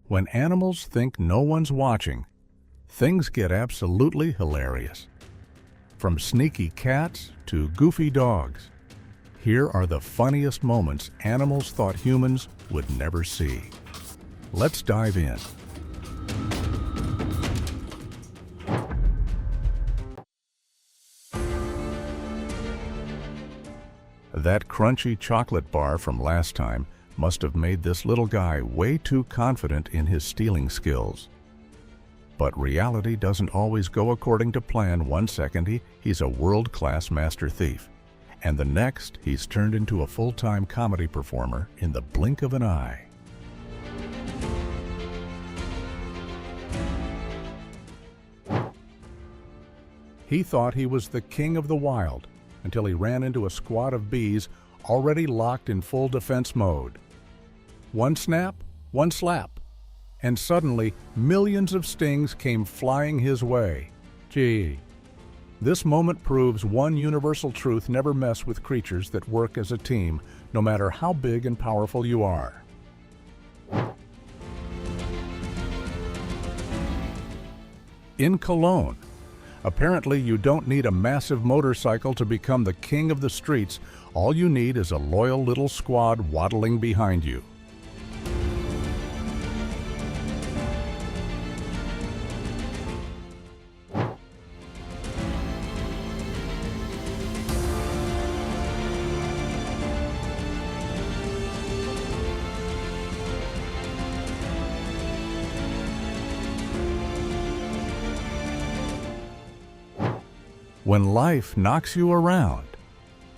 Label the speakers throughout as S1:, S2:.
S1: When animals think no one's watching, things get absolutely hilarious. From sneaky cats to goofy dogs, here are the funniest moments animals thought humans would never see. Let's dive in. That crunchy chocolate bar from last time must have made this little guy way too confident in his stealing skills. But reality doesn't always go according to plan. One second he's a world-class master thief, and the next he's turned into a full-time comedy performer in the blink of an eye. He thought he was the king of the wild until he ran into a squad of bees already locked in full defense mode. One snap, one slap, and suddenly millions of stings came flying his way. Gee. This moment proves one universal truth: never mess with creatures that work as a team, no matter how big and powerful you are. In Cologne, apparently you don't need a massive motorcycle to become the king of the streets. All you need is a loyal little squad waddling behind you. When life knocks you around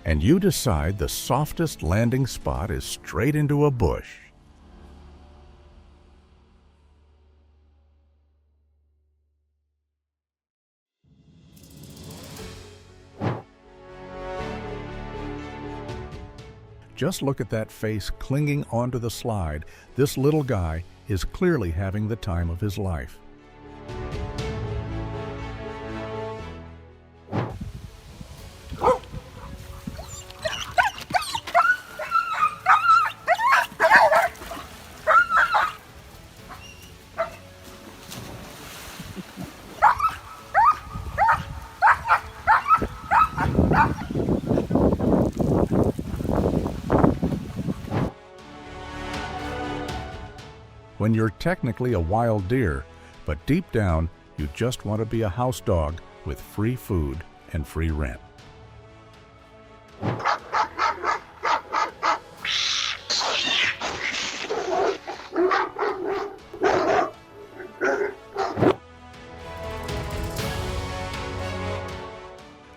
S1: and you decide the softest landing spot is straight into a bush. Just look at that face clinging onto the slide. This little guy is clearly having the time of his life. When you're technically a wild deer, but deep down you just want to be a house dog with free food and free rent.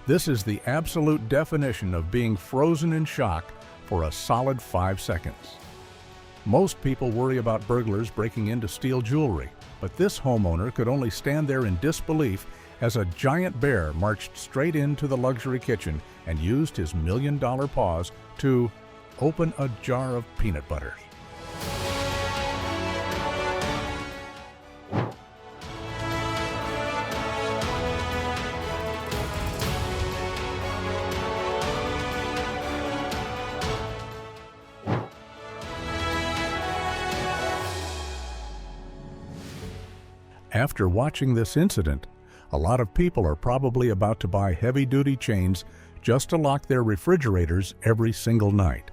S1: This is the absolute definition of being frozen in shock for a solid 5 seconds. Most people worry about burglars breaking in to steal jewelry, but this homeowner could only stand there in disbelief as a giant bear marched straight into the luxury kitchen and used his million-dollar paws to open a jar of peanut butter. After watching this incident, a lot of people are probably about to buy heavy-duty chains just to lock their refrigerators every single night.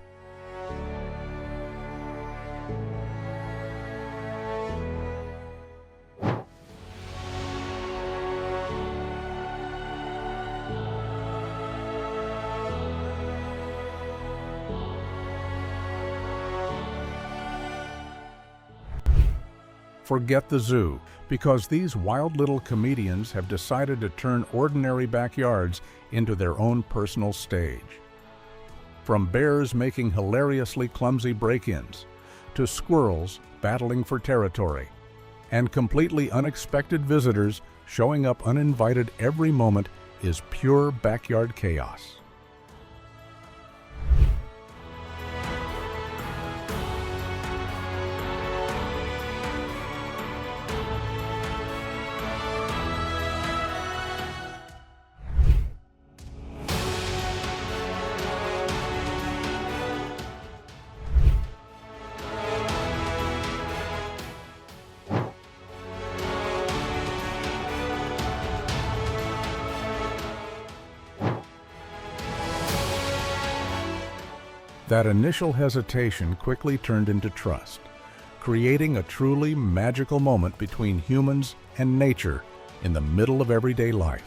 S1: Forget the zoo, because these wild little comedians have decided to turn ordinary backyards into their own personal stage. From bears making hilariously clumsy break-ins, to squirrels battling for territory, and completely unexpected visitors showing up uninvited, every moment is pure backyard chaos. That initial hesitation quickly turned into trust, creating a truly magical moment between humans and nature in the middle of everyday life.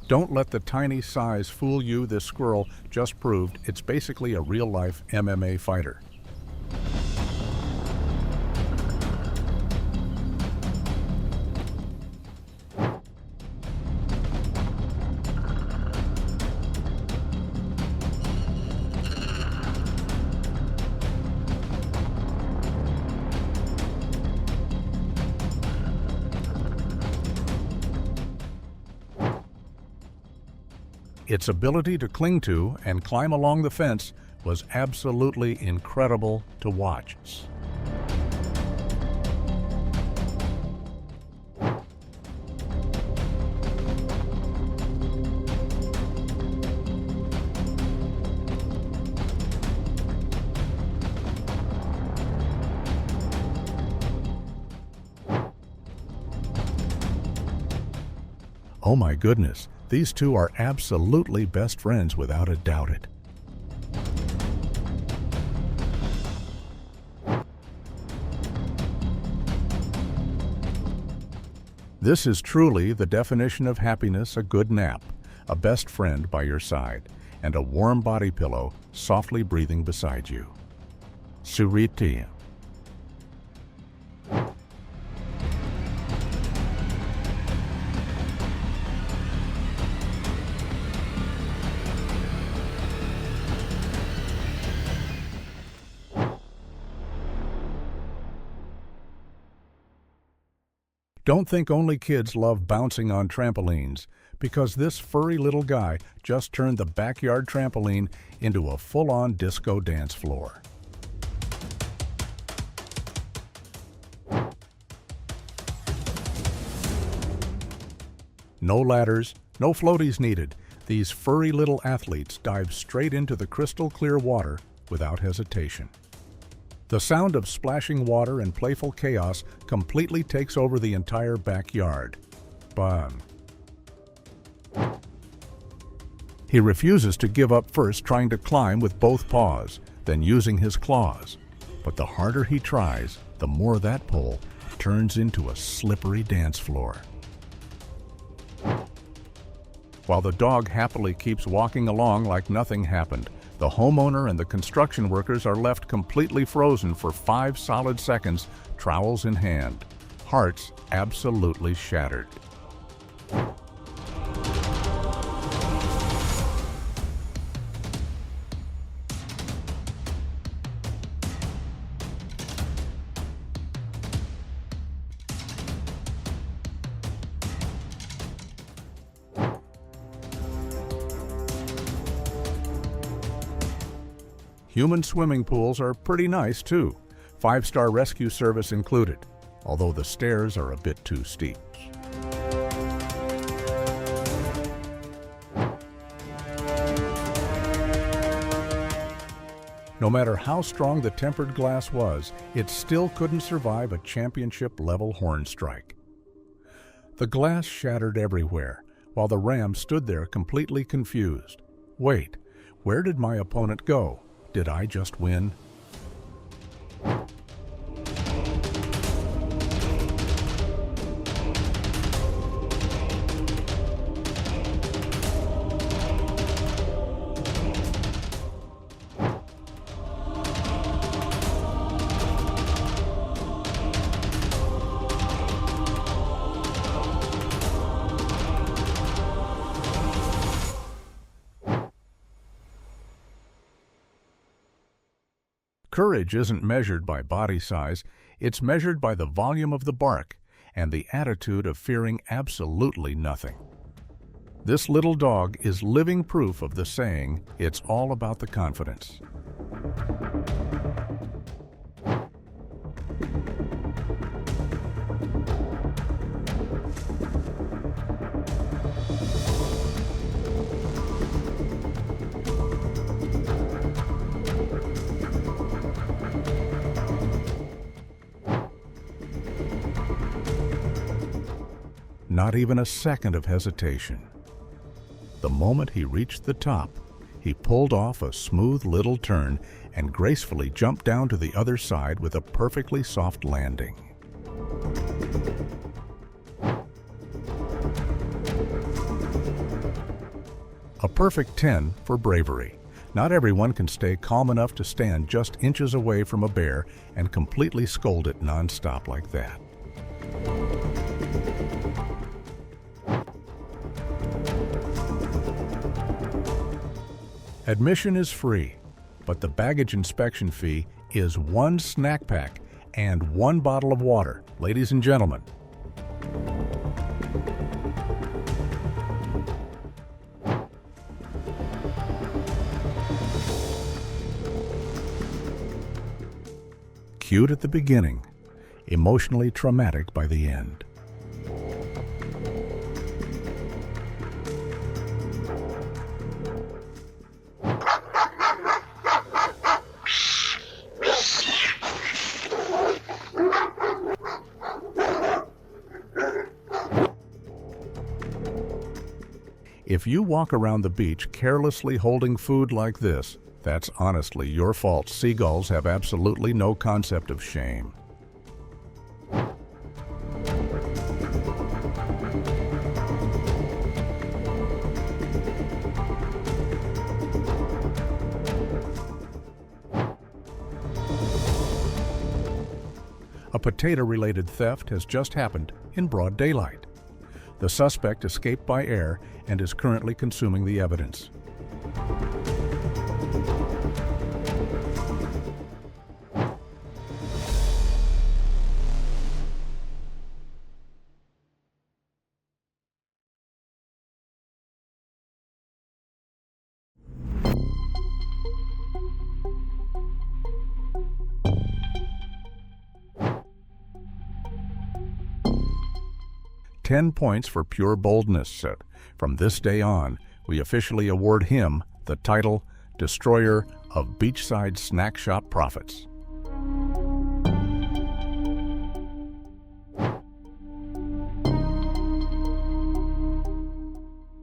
S1: Don't let the tiny size fool you. This squirrel just proved it's basically a real-life MMA fighter. Its ability to cling to and climb along the fence was absolutely incredible to watch. Oh my goodness, these two are absolutely best friends without a doubt it. This is truly the definition of happiness: a good nap, a best friend by your side, and a warm body pillow softly breathing beside you. Suriti. Don't think only kids love bouncing on trampolines, because this furry little guy just turned the backyard trampoline into a full-on disco dance floor. No ladders, no floaties needed. These furry little athletes dive straight into the crystal clear water without hesitation. The sound of splashing water and playful chaos completely takes over the entire backyard. Bum. He refuses to give up, first trying to climb with both paws, then using his claws. But the harder he tries, the more that pole turns into a slippery dance floor. While the dog happily keeps walking along like nothing happened, the homeowner and the construction workers are left completely frozen for 5 solid seconds, trowels in hand, hearts absolutely shattered. Human swimming pools are pretty nice too, 5-star rescue service included, although the stairs are a bit too steep. No matter how strong the tempered glass was, it still couldn't survive a championship-level horn strike. The glass shattered everywhere, while the ram stood there completely confused. Wait, Where did my opponent go? Did I just win? Courage isn't measured by body size, it's measured by the volume of the bark and the attitude of fearing absolutely nothing. This little dog is living proof of the saying, it's all about the confidence. Not even a second of hesitation. The moment he reached the top, he pulled off a smooth little turn and gracefully jumped down to the other side with a perfectly soft landing. A perfect 10 for bravery. Not everyone can stay calm enough to stand just inches away from a bear and completely scold it nonstop like that. Admission is free, but the baggage inspection fee is 1 snack pack and 1 bottle of water, ladies and gentlemen. Cute at the beginning, emotionally traumatic by the end. If you walk around the beach carelessly holding food like this, that's honestly your fault. Seagulls have absolutely no concept of shame. A potato-related theft has just happened in broad daylight. The suspect escaped by air and is currently consuming the evidence. "10 points for pure boldness." From this day on, we officially award him the title Destroyer of Beachside Snack Shop Profits.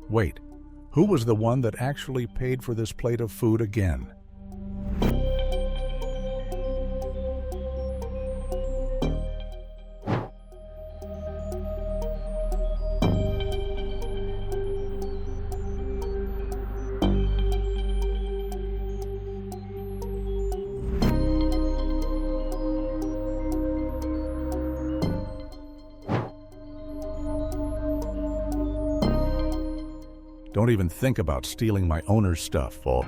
S1: Wait, who was the one that actually paid for this plate of food again? Don't even think about stealing my owner's stuff, Paul.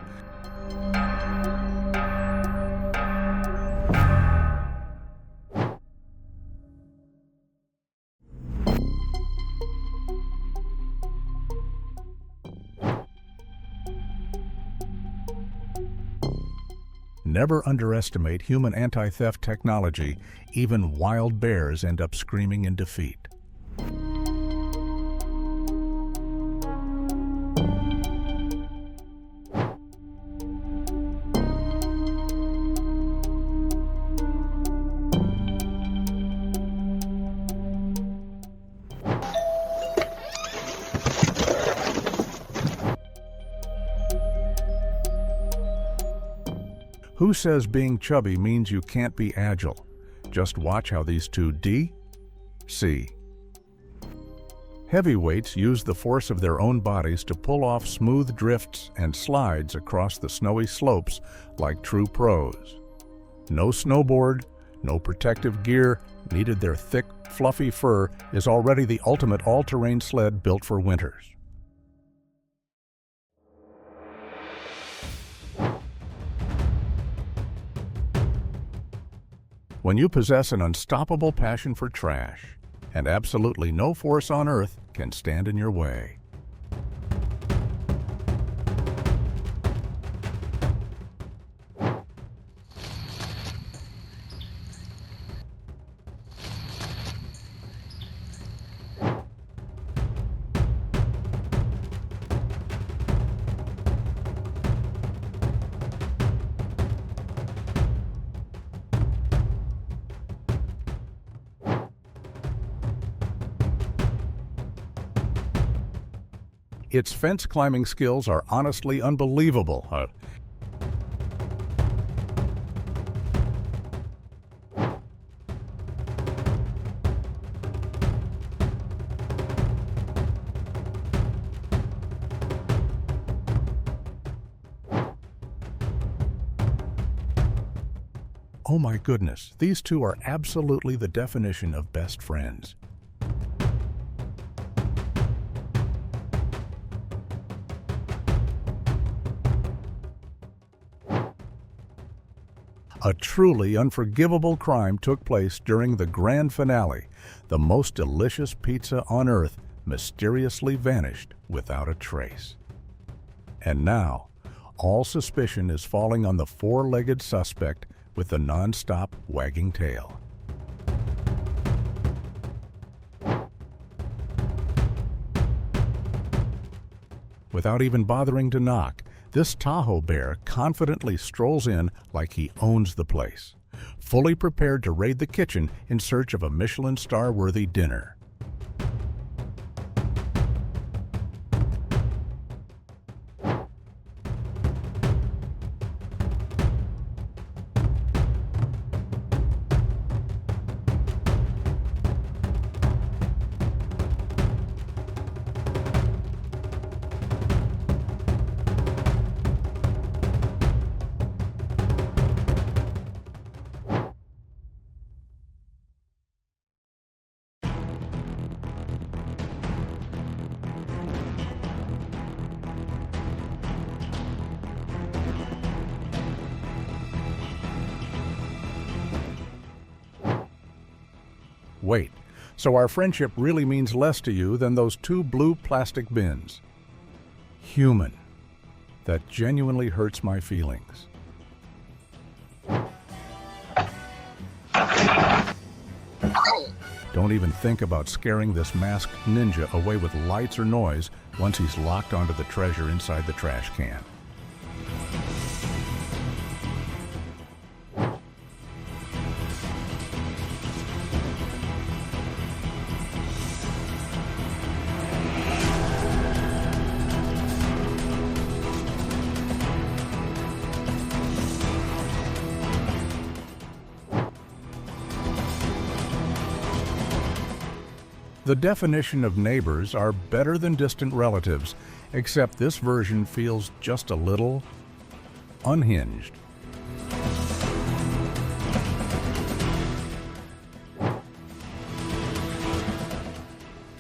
S1: Never underestimate human anti-theft technology. Even wild bears end up screaming in defeat. Who says being chubby means you can't be agile? Just watch how these two D.C. Heavyweights use the force of their own bodies to pull off smooth drifts and slides across the snowy slopes like true pros. No snowboard, no protective gear needed. Their thick, fluffy fur is already the ultimate all-terrain sled built for winters. When you possess an unstoppable passion for trash, and absolutely no force on earth can stand in your way. Its fence climbing skills are honestly unbelievable. Oh my goodness, these two are absolutely the definition of best friends. A truly unforgivable crime took place during the grand finale. The most delicious pizza on earth mysteriously vanished without a trace. And now, all suspicion is falling on the four-legged suspect with the non-stop wagging tail. Without even bothering to knock, this Tahoe bear confidently strolls in like he owns the place, fully prepared to raid the kitchen in search of a Michelin star-worthy dinner. Wait, so our friendship really means less to you than those two blue plastic bins? Human. That genuinely hurts my feelings. Don't even think about scaring this masked ninja away with lights or noise once he's locked onto the treasure inside the trash can. The definition of neighbors are better than distant relatives, except this version feels just a little unhinged.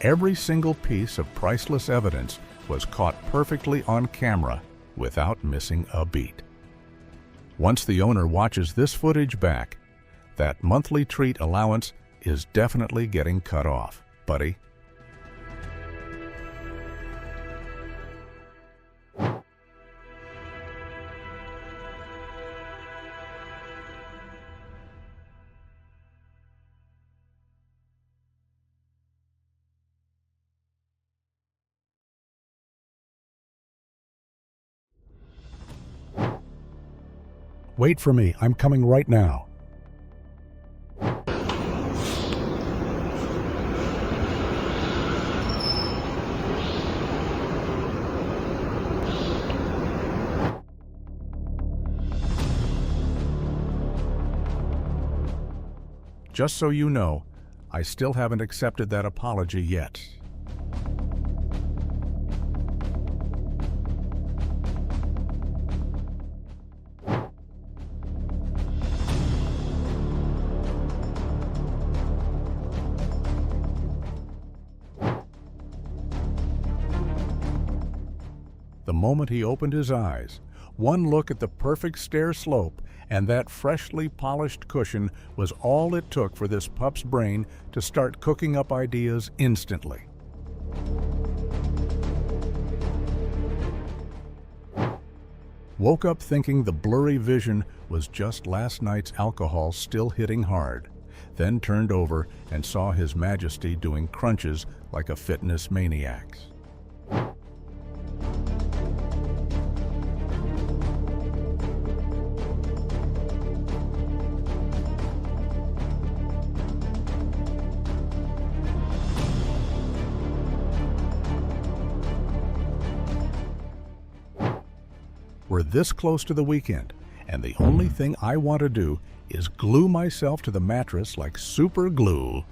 S1: Every single piece of priceless evidence was caught perfectly on camera without missing a beat. Once the owner watches this footage back, that monthly treat allowance is definitely getting cut off, buddy. Wait for me, I'm coming right now. Just so you know, I still haven't accepted that apology yet. The moment he opened his eyes, one look at the perfect stair slope and that freshly polished cushion was all it took for this pup's brain to start cooking up ideas instantly. Woke up thinking the blurry vision was just last night's alcohol still hitting hard, then turned over and saw His Majesty doing crunches like a fitness maniac. We're this close to the weekend, and the only thing I want to do is glue myself to the mattress like super glue.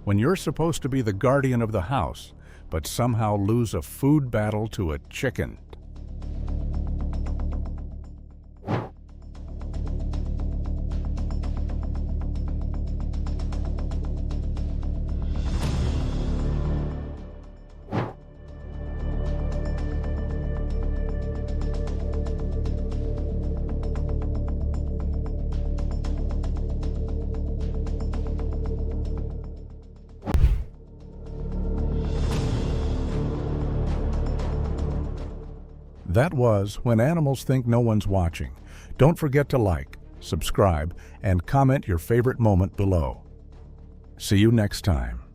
S1: When you're supposed to be the guardian of the house, but somehow lose a food battle to a chicken. That was When Animals Think No One's Watching. Don't forget to like, subscribe, and comment your favorite moment below. See you next time.